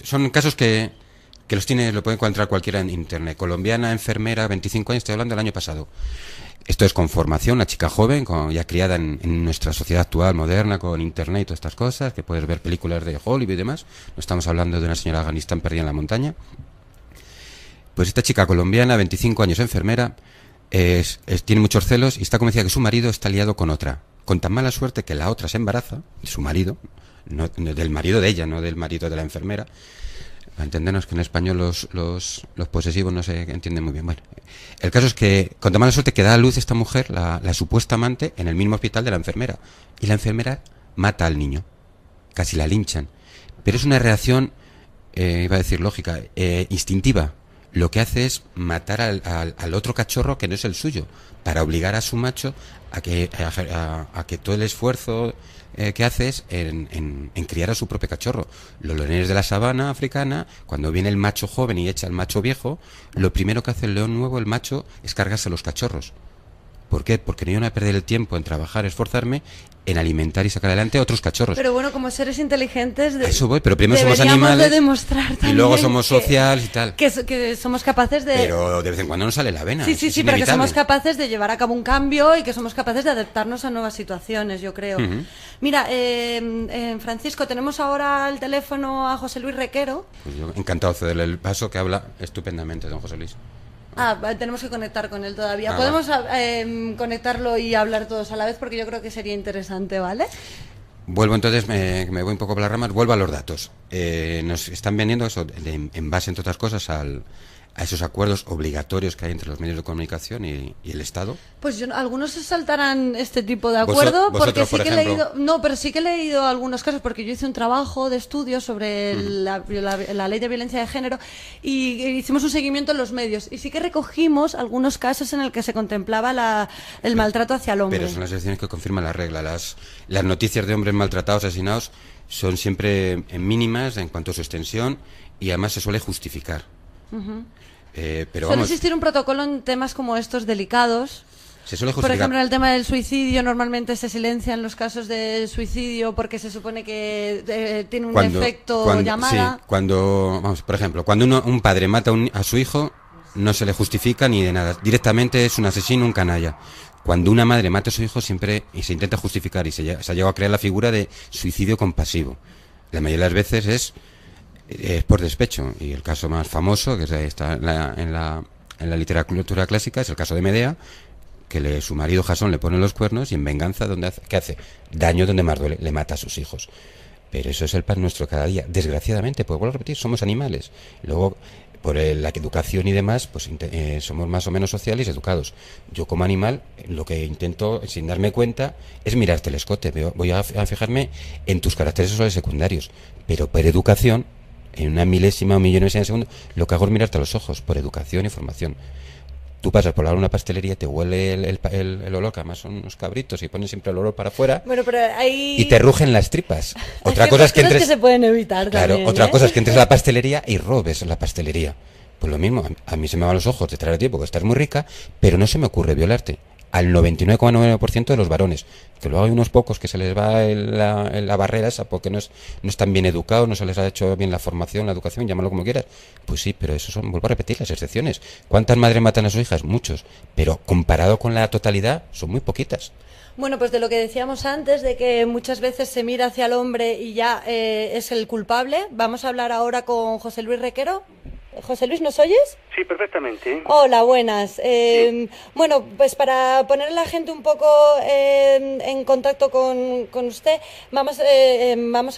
son casos que lo puede encontrar cualquiera en internet. Colombiana, enfermera, 25 años, estoy hablando del año pasado. Esto es con formación, una chica joven, ya criada en nuestra sociedad actual, moderna, con internet y todas estas cosas, que puedes ver películas de Hollywood y demás. No estamos hablando de una señora de Afganistán perdida en la montaña. Pues esta chica colombiana, 25 años, enfermera, tiene muchos celos y está convencida que su marido está liado con otra. Con tan mala suerte que la otra se embaraza, su marido, no del marido de ella, no del marido de la enfermera. A entendernos que en español los posesivos no se entienden muy bien. Bueno, el caso es que con tan mala suerte que da a luz esta mujer, la supuesta amante, en el mismo hospital de la enfermera. Y la enfermera mata al niño. Casi la linchan. Pero es una reacción, iba a decir lógica, instintiva. Lo que hace es matar al otro cachorro que no es el suyo, para obligar a su macho a que todo el esfuerzo que hace es en criar a su propio cachorro. Los leones de la sabana africana, cuando viene el macho joven y echa al macho viejo, lo primero que hace el león nuevo, el macho, es cargarse a los cachorros. ¿Por qué? Porque no iban a perder el tiempo en trabajar, esforzarme, en alimentar y sacar adelante a otros cachorros. Pero bueno, como seres inteligentes... A eso voy, pero primero somos animales de demostrar y luego somos sociales y tal. Que somos capaces de... Pero de vez en cuando nos sale la vena. Sí, pero que somos capaces de llevar a cabo un cambio y que somos capaces de adaptarnos a nuevas situaciones, yo creo. Mira, Francisco, tenemos ahora al teléfono a José Luis Requero. Pues yo encantado de cederle el paso, que habla estupendamente, don José Luis. Tenemos que conectar con él todavía. Bueno. Podemos conectarlo y hablar todos a la vez porque yo creo que sería interesante, ¿vale? Vuelvo entonces, me voy un poco por las ramas, vuelvo a los datos. Nos están vendiendo eso en base, entre otras cosas, a esos acuerdos obligatorios que hay entre los medios de comunicación y el Estado. Pues algunos se saltarán este tipo de acuerdo porque sí que he leído, pero sí que he leído algunos casos porque yo hice un trabajo de estudio sobre la ley de violencia de género y hicimos un seguimiento en los medios y sí que recogimos algunos casos en el que se contemplaba el maltrato hacia el hombre. Pero son las excepciones que confirman la regla. Las noticias de hombres maltratados, asesinados, son siempre mínimas en cuanto a su extensión y además se suele justificar. Suele existir un protocolo en temas como estos delicados. Se suele justificar. Por ejemplo, en el tema del suicidio normalmente se silencian los casos de suicidio porque se supone que tiene un efecto llamada. Sí, por ejemplo, cuando un padre mata a su hijo, no se le justifica ni de nada. Directamente es un asesino, un canalla. Cuando una madre mata a su hijo siempre y se intenta justificar y se ha llegado a crear la figura de suicidio compasivo. La mayoría de las veces es por despecho, y el caso más famoso que está en la literatura clásica es el caso de Medea, que su marido Jasón le pone los cuernos y en venganza ¿qué hace? Daño donde más duele, le mata a sus hijos. Pero eso es el pan nuestro cada día, desgraciadamente, pues vuelvo a repetir, somos animales. Luego, por la educación y demás, pues somos más o menos sociales y educados. Yo como animal, lo que intento, sin darme cuenta, es mirarte el escote. Voy a fijarme en tus caracteres sexuales secundarios, pero por educación, en una milésima o millonésima de segundo, lo que hago es mirarte a los ojos, por educación y formación. Tú pasas por una pastelería, te huele el olor, que además son unos cabritos y ponen siempre el olor para afuera, bueno, pero y te rugen las tripas. Otra cosa es que entres... que se pueden evitar también, otra cosa es que entres a la pastelería y robes la pastelería. Pues lo mismo, a mí se me van los ojos detrás de ti porque estás muy rica, pero no se me ocurre violarte. Al 99,9% de los varones, que luego hay unos pocos que se les va la barrera esa porque no están bien educados, no se les ha hecho bien la formación, la educación, llámalo como quieras. Pues sí, pero eso vuelvo a repetir, las excepciones. ¿Cuántas madres matan a sus hijas? Muchos, pero comparado con la totalidad son muy poquitas. Bueno, pues de lo que decíamos antes, de que muchas veces se mira hacia el hombre y ya es el culpable, vamos a hablar ahora con José Luis Requero. José Luis, ¿nos oyes? Sí, perfectamente. Hola, buenas. Sí. Bueno, pues para poner a la gente un poco en contacto con usted, vamos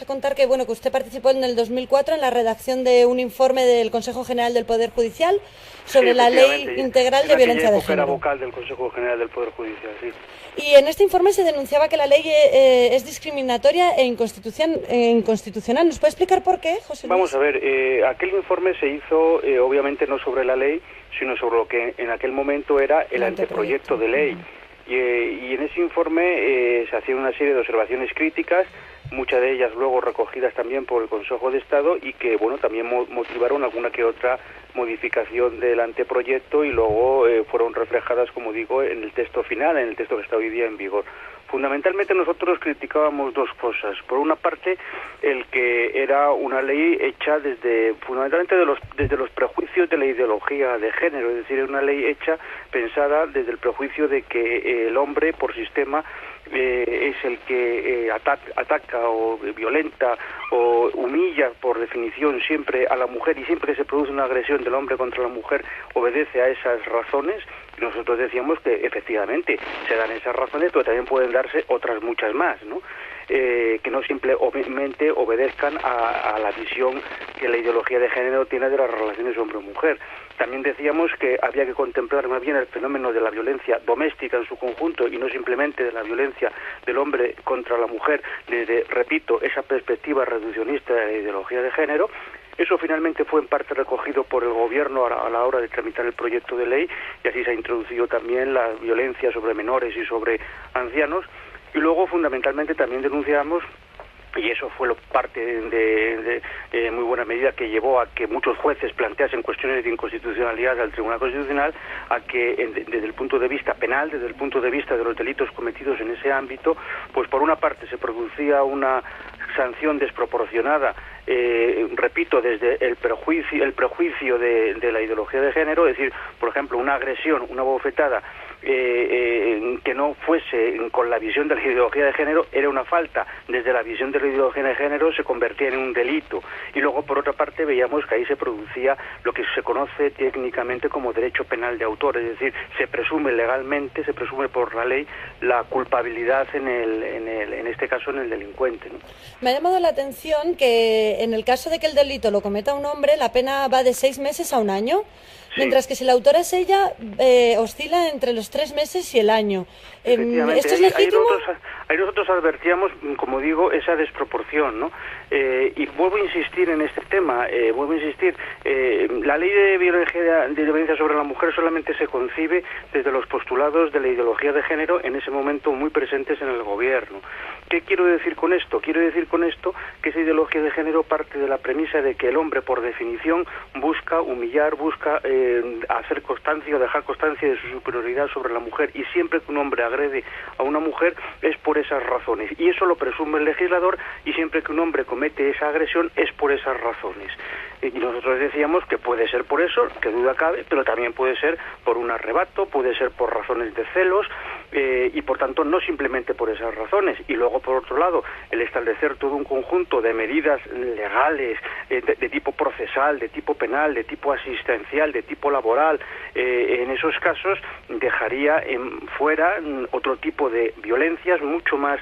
a contar que que usted participó en el 2004 en la redacción de un informe del Consejo General del Poder Judicial sobre la Ley Integral de Violencia de Género. Era vocal del Consejo General del Poder Judicial, sí. Y en este informe se denunciaba que la ley es discriminatoria e inconstitucional. ¿Nos puede explicar por qué, José Luis? Vamos a ver, aquel informe se hizo obviamente no sobre la ley, sino sobre lo que en aquel momento era el anteproyecto de ley. Y en ese informe se hacían una serie de observaciones críticas, muchas de ellas luego recogidas también por el Consejo de Estado y que también motivaron alguna que otra modificación del anteproyecto y luego fueron reflejadas, como digo, en el texto final, en el texto que está hoy día en vigor. Fundamentalmente nosotros criticábamos dos cosas. Por una parte, el que era una ley hecha fundamentalmente desde los prejuicios de la ideología de género, es decir, una ley hecha, pensada desde el prejuicio de que el hombre, por sistema, es el que ataca o violenta o humilla por definición siempre a la mujer, y siempre que se produce una agresión del hombre contra la mujer obedece a esas razones. Y nosotros decíamos que efectivamente se dan esas razones, pero también pueden darse otras muchas más, ¿no? Que no simplemente obedezcan a la visión que la ideología de género tiene de las relaciones hombre-mujer. También decíamos que había que contemplar más bien el fenómeno de la violencia doméstica en su conjunto y no simplemente de la violencia del hombre contra la mujer desde, repito, esa perspectiva reduccionista de la ideología de género. Eso finalmente fue en parte recogido por el Gobierno a la hora de tramitar el proyecto de ley, y así se ha introducido también la violencia sobre menores y sobre ancianos. Y luego, fundamentalmente, también denunciamos, y eso fue parte de muy buena medida que llevó a que muchos jueces planteasen cuestiones de inconstitucionalidad al Tribunal Constitucional, a que desde el punto de vista penal, desde el punto de vista de los delitos cometidos en ese ámbito, pues por una parte se producía una sanción desproporcionada, repito, desde el prejuicio de la ideología de género, es decir, por ejemplo, una agresión, una bofetada, que no fuese con la visión de la ideología de género, era una falta. Desde la visión de la ideología de género se convertía en un delito. Y luego, por otra parte, veíamos que ahí se producía lo que se conoce técnicamente como derecho penal de autor, es decir, se presume legalmente, se presume por la ley la culpabilidad en este caso en el delincuente, ¿no? Me ha llamado la atención que en el caso de que el delito lo cometa un hombre, la pena va de 6 meses a 1 año. Sí. Mientras que si la autora es ella, oscila entre los 3 meses y el año. ¿Esto es legítimo? Ahí nosotros advertíamos, como digo, esa desproporción, ¿no? Y vuelvo a insistir en este tema, la ley de violencia sobre la mujer solamente se concibe desde los postulados de la ideología de género, en ese momento muy presentes en el Gobierno. ¿Qué quiero decir con esto? Quiero decir con esto que esa ideología de género parte de la premisa de que el hombre, por definición, busca humillar, busca hacer constancia o dejar constancia de su superioridad sobre la mujer, y siempre que un hombre agrede a una mujer es por esas razones, y eso lo presume el legislador, y siempre que un hombre comete esa agresión es por esas razones. Y nosotros decíamos que puede ser por eso, que duda cabe, pero también puede ser por un arrebato, puede ser por razones de celos, y por tanto no simplemente por esas razones. Y luego, por otro lado, el establecer todo un conjunto de medidas legales de tipo procesal, de tipo penal, de tipo asistencial, de tipo laboral, en esos casos dejaría fuera otro tipo de violencias mucho más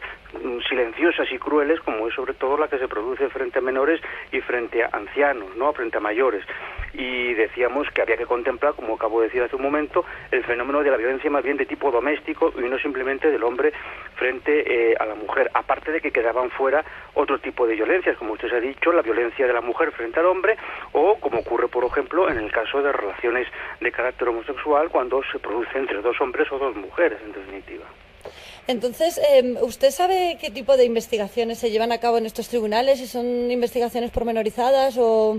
silenciosas y crueles, como es sobre todo la que se produce frente a menores y frente a ancianos, ¿no? Frente a mayores. Y decíamos que había que contemplar, como acabo de decir hace un momento, el fenómeno de la violencia más bien de tipo doméstico y no simplemente del hombre frente a la mujer, aparte de que quedaban fuera otro tipo de violencias, como usted ha dicho, la violencia de la mujer frente al hombre, o como ocurre, por ejemplo, en el caso de relaciones de carácter homosexual, cuando se produce entre 2 hombres o 2 mujeres, en definitiva. Entonces, ¿usted sabe qué tipo de investigaciones se llevan a cabo en estos tribunales? ¿Si son investigaciones pormenorizadas o...?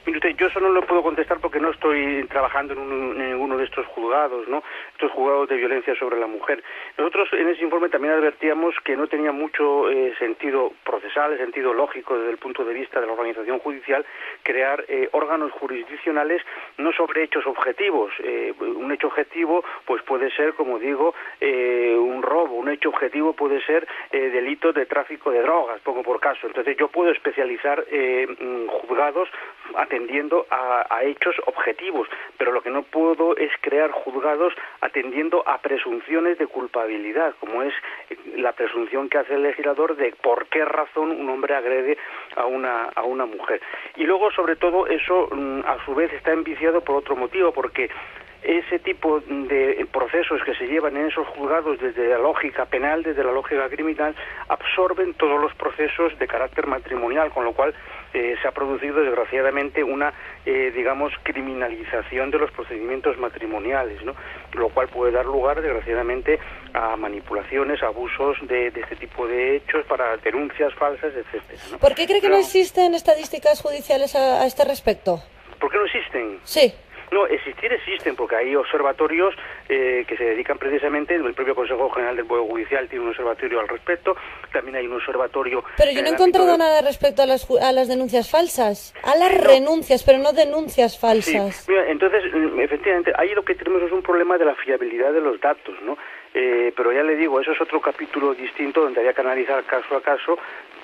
Mire usted, yo eso no lo puedo contestar porque no estoy trabajando en ninguno de estos juzgados, ¿no? Estos juzgados de violencia sobre la mujer. Nosotros en ese informe también advertíamos que no tenía mucho sentido procesal, sentido lógico desde el punto de vista de la organización judicial, crear órganos jurisdiccionales no sobre hechos objetivos. Un hecho objetivo pues puede ser, como digo, un robo. Un hecho objetivo puede ser delitos de tráfico de drogas, pongo por caso. Entonces yo puedo especializar juzgados atendiendo a hechos objetivos, pero lo que no puedo es crear juzgados atendiendo a presunciones de culpabilidad, como es la presunción que hace el legislador de por qué razón un hombre agrede a una mujer. Y luego, sobre todo, eso a su vez está enviciado por otro motivo, porque ese tipo de procesos que se llevan en esos juzgados desde la lógica penal, desde la lógica criminal, absorben todos los procesos de carácter matrimonial, con lo cual se ha producido desgraciadamente una, criminalización de los procedimientos matrimoniales, ¿no? Lo cual puede dar lugar, desgraciadamente, a manipulaciones, abusos de este tipo de hechos para denuncias falsas, etcétera, ¿no? ¿Por qué cree que no existen estadísticas judiciales a este respecto? ¿Por qué no existen? Sí. No, existir existen, porque hay observatorios que se dedican precisamente, el propio Consejo General del Poder Judicial tiene un observatorio al respecto, también hay un observatorio... Pero yo no he encontrado nada respecto a las denuncias falsas, a las renuncias, pero no denuncias falsas. Sí. Mira, entonces, efectivamente, ahí lo que tenemos es un problema de la fiabilidad de los datos, ¿no? Pero ya le digo, eso es otro capítulo distinto donde había que analizar caso a caso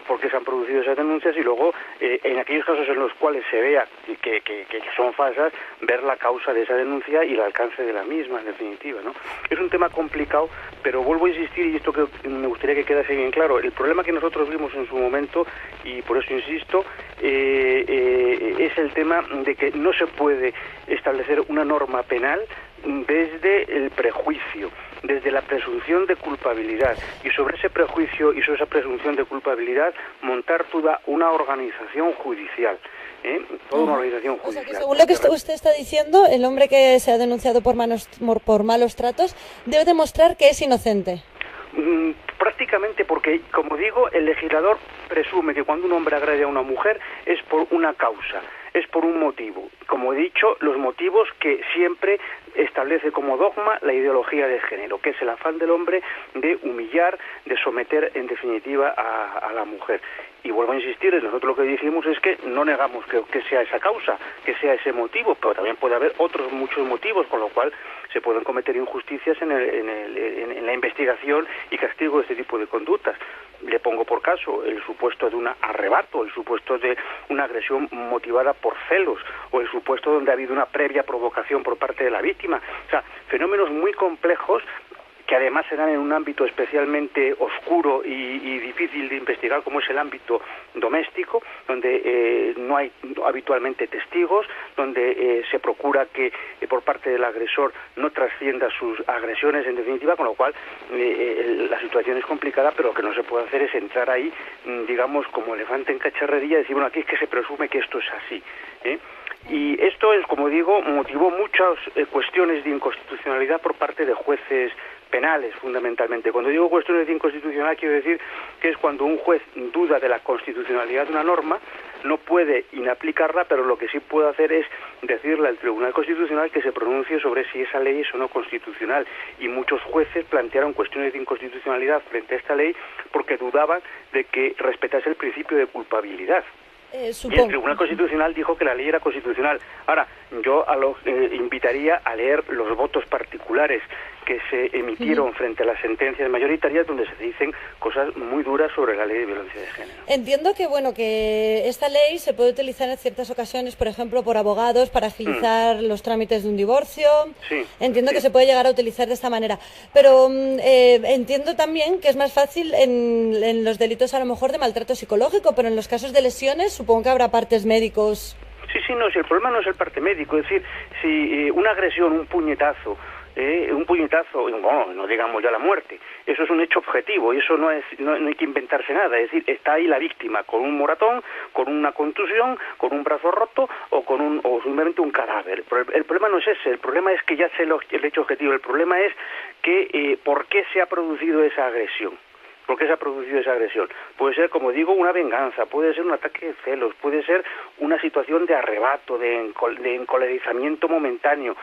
por qué se han producido esas denuncias y luego, en aquellos casos en los cuales se vea que son falsas, ver la causa de esa denuncia y el alcance de la misma, en definitiva, ¿no? Es un tema complicado, pero vuelvo a insistir, y esto que me gustaría que quedase bien claro, el problema que nosotros vimos en su momento, y por eso insisto, es el tema de que no se puede establecer una norma penal desde el prejuicio, desde la presunción de culpabilidad, y sobre ese prejuicio y sobre esa presunción de culpabilidad montar toda una organización judicial. Toda una organización judicial. O sea que según lo que usted está diciendo, el hombre que se ha denunciado por malos tratos debe demostrar que es inocente. Prácticamente, porque, como digo, el legislador presume que cuando un hombre agrede a una mujer es por una causa, es por un motivo. Como he dicho, los motivos que siempre establece como dogma la ideología de género, que es el afán del hombre de humillar, de someter, en definitiva, a la mujer. Y vuelvo a insistir, nosotros lo que decimos es que no negamos que sea esa causa, que sea ese motivo, pero también puede haber otros muchos motivos, con lo cual se pueden cometer injusticias en la investigación y castigo de este tipo de conductas. Le pongo por caso el supuesto de un arrebato, el supuesto de una agresión motivada por celos, o el supuesto donde ha habido una previa provocación por parte de la víctima. O sea, fenómenos muy complejos que además se dan en un ámbito especialmente oscuro y difícil de investigar, como es el ámbito doméstico, donde no hay habitualmente testigos, donde se procura que por parte del agresor no trascienda sus agresiones, en definitiva, con lo cual la situación es complicada, pero lo que no se puede hacer es entrar ahí, digamos, como elefante en cacharrería, y decir, bueno, aquí es que se presume que esto es así, Y esto, es, como digo, motivó muchas cuestiones de inconstitucionalidad por parte de jueces penales, fundamentalmente. Cuando digo cuestiones de inconstitucionalidad, quiero decir que es cuando un juez duda de la constitucionalidad de una norma, no puede inaplicarla, pero lo que sí puede hacer es decirle al Tribunal Constitucional que se pronuncie sobre si esa ley es o no constitucional. Y muchos jueces plantearon cuestiones de inconstitucionalidad frente a esta ley porque dudaban de que respetase el principio de culpabilidad. Y el Tribunal Constitucional dijo que la ley era constitucional. Ahora, yo invitaría a leer los votos particulares que se emitieron frente a las sentencias mayoritarias, donde se dicen cosas muy duras sobre la ley de violencia de género. Entiendo que esta ley se puede utilizar en ciertas ocasiones, por ejemplo, por abogados para agilizar los trámites de un divorcio. Sí, entiendo que se puede llegar a utilizar de esta manera. Pero entiendo también que es más fácil en los delitos, a lo mejor, de maltrato psicológico, pero en los casos de lesiones supongo que habrá partes médicos. Sí, no, si el problema no es el parte médico, es decir, si una agresión, un puñetazo, no digamos ya la muerte, eso es un hecho objetivo y eso no hay que inventarse nada, es decir, está ahí la víctima con un moratón, con una contusión, con un brazo roto o simplemente un cadáver. Pero el problema no es ese, el problema es que ya sé el hecho objetivo, el problema es que ¿por qué se ha producido esa agresión? ¿Por qué se ha producido esa agresión? Puede ser, como digo, una venganza, puede ser un ataque de celos, puede ser una situación de arrebato, de encolerizamiento momentáneo.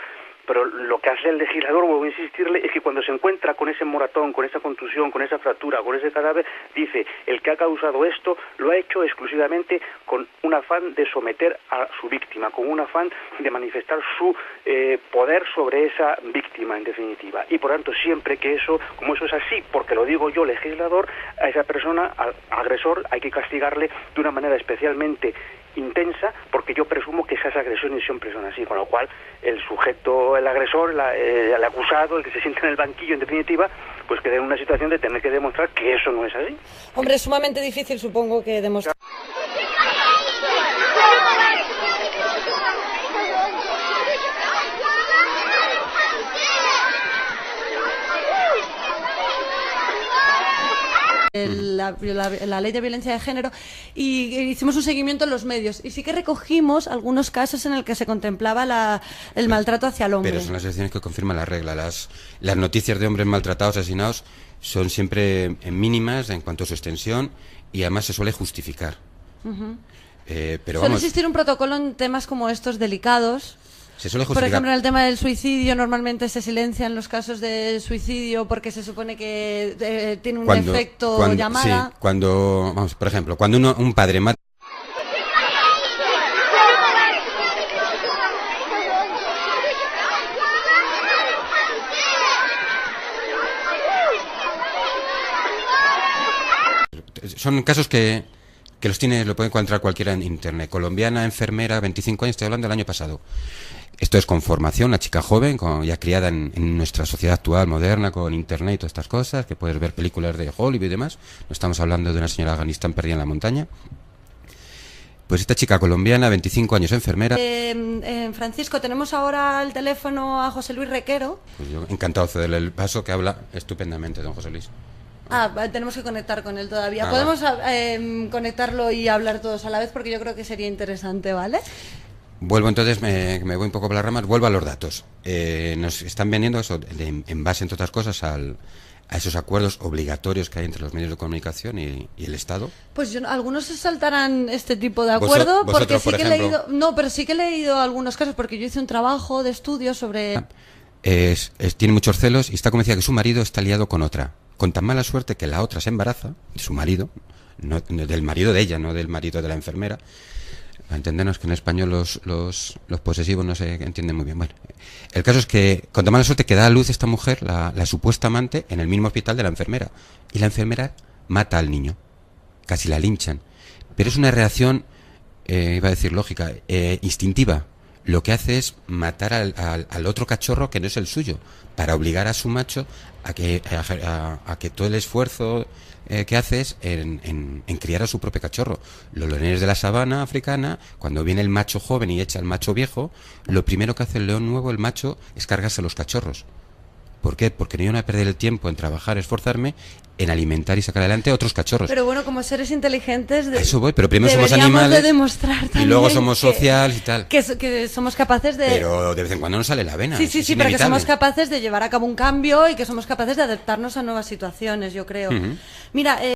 Pero lo que hace el legislador, vuelvo a insistirle, es que cuando se encuentra con ese moratón, con esa contusión, con esa fractura, con ese cadáver, dice, el que ha causado esto lo ha hecho exclusivamente con un afán de someter a su víctima, con un afán de manifestar su poder sobre esa víctima, en definitiva. Y por tanto, siempre que eso, como eso es así, porque lo digo yo, legislador, a esa persona, al agresor, hay que castigarle de una manera especialmente intensa, porque yo presumo que esas agresiones siempre son así, con lo cual el sujeto, el agresor, el acusado, el que se sienta en el banquillo, en definitiva, pues queda en una situación de tener que demostrar que eso no es así. Hombre, es sumamente difícil, supongo, que demostrar. La ley de violencia de género, y hicimos un seguimiento en los medios y sí que recogimos algunos casos en el que se contemplaba el maltrato hacia el hombre. Pero son las excepciones que confirman la regla. Las noticias de hombres maltratados, asesinados, son siempre mínimas en cuanto a su extensión y además se suele justificar. Pero suele existir un protocolo en temas como estos delicados. Se suele justificar. Por ejemplo, en el tema del suicidio, normalmente se silencian los casos de suicidio porque se supone que tiene un efecto llamada. Sí, vamos, por ejemplo, cuando un padre mata... Son casos que lo puede encontrar cualquiera en internet. Colombiana, enfermera, 25 años, estoy hablando del año pasado. Esto es con formación, una chica joven, ya criada en nuestra sociedad actual, moderna, con internet y todas estas cosas, que puedes ver películas de Hollywood y demás. No estamos hablando de una señora de Afganistán perdida en la montaña. Pues esta chica colombiana, 25 años, enfermera. Francisco, tenemos ahora al teléfono a José Luis Requero. Pues yo encantado de cederle el paso, que habla estupendamente, don José Luis. Tenemos que conectar con él todavía. Podemos conectarlo y hablar todos a la vez porque yo creo que sería interesante, ¿vale? Vuelvo entonces, me voy un poco por las ramas, vuelvo a los datos. Nos están vendiendo eso en base, entre otras cosas, a esos acuerdos obligatorios que hay entre los medios de comunicación y el Estado. Pues algunos se saltarán este tipo de acuerdo porque sí que he leído... No, pero sí que he leído algunos casos porque yo hice un trabajo de estudio sobre... Tiene muchos celos y está convencida que su marido está liado con otra. Con tan mala suerte que la otra se embaraza, de su marido, no del marido de ella, no del marido de la enfermera. A entendernos que en español los posesivos no se entienden muy bien. Bueno, el caso es que con tan mala suerte que da a luz esta mujer, la supuesta amante, en el mismo hospital de la enfermera. Y la enfermera mata al niño. Casi la linchan. Pero es una reacción, iba a decir lógica, instintiva. Lo que hace es matar al otro cachorro que no es el suyo, para obligar a su macho a que todo el esfuerzo que hace es en criar a su propio cachorro. Los leones de la sabana africana, cuando viene el macho joven y echa al macho viejo, lo primero que hace el león nuevo, el macho, es cargarse a los cachorros. ¿Por qué? Porque no iban a perder el tiempo en trabajar, esforzarme, en alimentar y sacar adelante a otros cachorros. Pero bueno, como seres inteligentes... A eso voy, pero primero somos animales y luego somos sociales y tal. Que somos capaces de... Pero de vez en cuando nos sale la vena. Sí, pero que somos capaces de llevar a cabo un cambio y que somos capaces de adaptarnos a nuevas situaciones, yo creo. Mira...